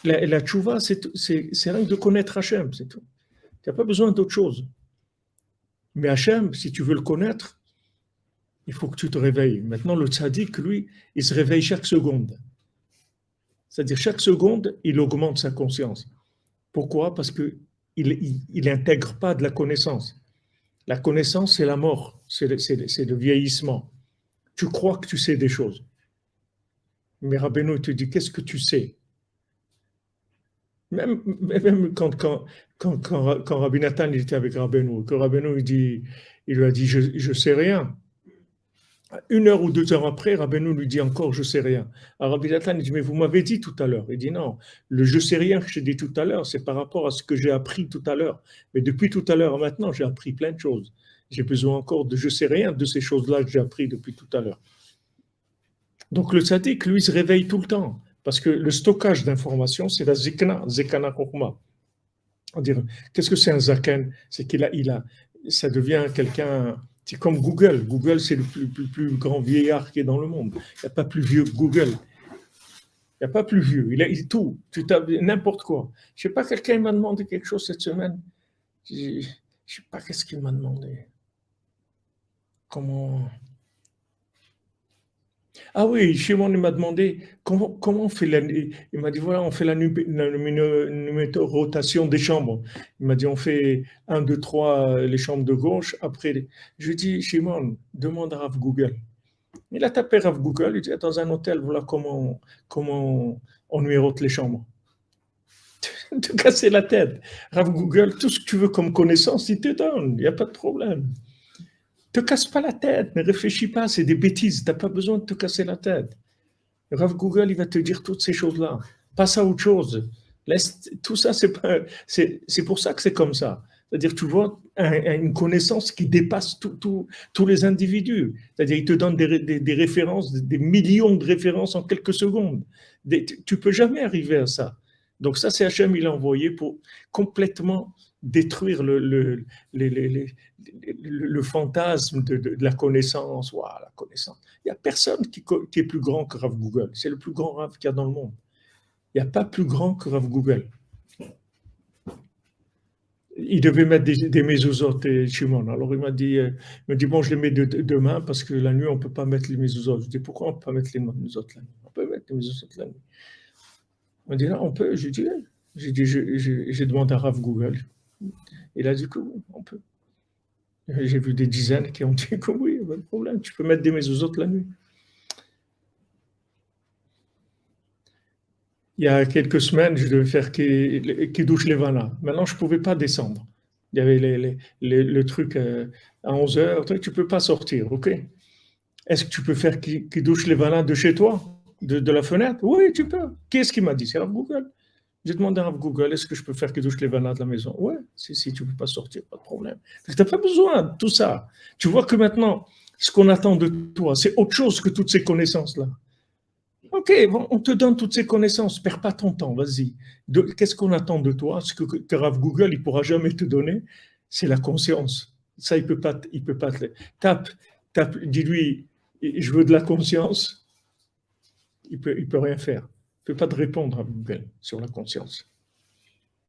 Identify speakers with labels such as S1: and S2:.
S1: La tchouva, c'est rien que de connaître Hachem, c'est tout. Tu n'as pas besoin d'autre chose. Mais Hachem, si tu veux le connaître, il faut que tu te réveilles. Maintenant, le tzaddik, lui, il se réveille chaque seconde. C'est-à-dire, chaque seconde, il augmente sa conscience. Pourquoi? Parce qu'il n'intègre pas de la connaissance. La connaissance, c'est la mort, c'est le vieillissement. Tu crois que tu sais des choses. Mais Rabbeinu te dit, qu'est-ce que tu sais? Même quand Rabbi Nathan il était avec Rabbeinu, que Rabbeinu il lui a dit, je sais rien. 1 heure ou 2 heures après, Rabbeinu lui dit encore, je sais rien. Alors Rabbi Nathan il dit, mais vous m'avez dit tout à l'heure. Il dit, non, le je sais rien que j'ai dit tout à l'heure, c'est par rapport à ce que j'ai appris tout à l'heure. Mais depuis tout à l'heure à maintenant, j'ai appris plein de choses. J'ai besoin encore de je sais rien de ces choses-là que j'ai appris depuis tout à l'heure. Donc le tzaddik, lui, se réveille tout le temps. Parce que le stockage d'informations, c'est la zekana chokma. Qu'est-ce que c'est un zaken? C'est ça devient quelqu'un. C'est comme Google. Google, c'est le plus grand vieillard qui est dans le monde. Il n'y a pas plus vieux que Google. Il n'y a pas plus vieux. Il a tout. Tu tapes n'importe quoi. Je ne sais pas, quelqu'un m'a demandé quelque chose cette semaine. Je ne sais pas qu'est-ce qu'il m'a demandé. Comment. Ah oui, Shimon il m'a demandé comment on fait il m'a dit voilà, on fait la numérotation des chambres. Il m'a dit on fait 1, 2, 3 les chambres de gauche. Après, je lui ai dit Shimon, demande à Rav Google. Il a tapé Rav Google, il dit dans un hôtel, voilà comment on numérote les chambres. Te casser la tête. Rav Google, tout ce que tu veux comme connaissance, il te donne, il n'y a pas de problème. Te casse pas la tête, ne réfléchis pas, c'est des bêtises, tu n'as pas besoin de te casser la tête. Rav Google, il va te dire toutes ces choses-là. Passe à autre chose. Laisse, tout ça, c'est pour ça que c'est comme ça. C'est-à-dire, tu vois, une connaissance qui dépasse tous les individus. C'est-à-dire, il te donne des références, des millions de références en quelques secondes. Tu ne peux jamais arriver à ça. Donc ça, c'est Hachem, il a envoyé pour complètement détruire le fantasme de la connaissance. Wow, la connaissance. Il n'y a personne qui est plus grand que Rav Google. C'est le plus grand Rav qu'il y a dans le monde. Il n'y a pas plus grand que Rav Google. Il devait mettre des mezuzot et Shimon. Alors il m'a dit, bon, je les mets demain parce que la nuit, on ne peut pas mettre les mezuzot. Je dis, pourquoi on ne peut pas mettre les mezuzot la nuit? On peut mettre les mezuzot la nuit. On dit, non, on peut. J'ai demandé à Rav Google. Il a dit que oui, on peut. J'ai vu des dizaines qui ont dit que oui, pas de problème, tu peux mettre des mezuzot la nuit. Il y a quelques semaines, je devais faire Kiddush Levana. Maintenant, je ne pouvais pas descendre. Il y avait le truc à 11 heures, tu ne peux pas sortir, ok? Est-ce que tu peux faire Kiddush Levana de chez toi, de la fenêtre? Oui, tu peux. Qui est-ce qui m'a dit? C'est Rav Google. J'ai demandé à Rav Google, est-ce que je peux faire Kiddush Levana de la maison? Oui, si tu ne peux pas sortir, pas de problème. Tu n'as pas besoin de tout ça. Tu vois que maintenant, ce qu'on attend de toi, c'est autre chose que toutes ces connaissances-là. Ok, bon, on te donne toutes ces connaissances, perds pas ton temps, vas-y. Qu'est-ce qu'on attend de toi? Ce que Rav Google, il pourra jamais te donner, c'est la conscience. Ça, il peut pas. Tape, dis-lui, je veux de la conscience. Il peut rien faire. Il peut pas te répondre à Google sur la conscience.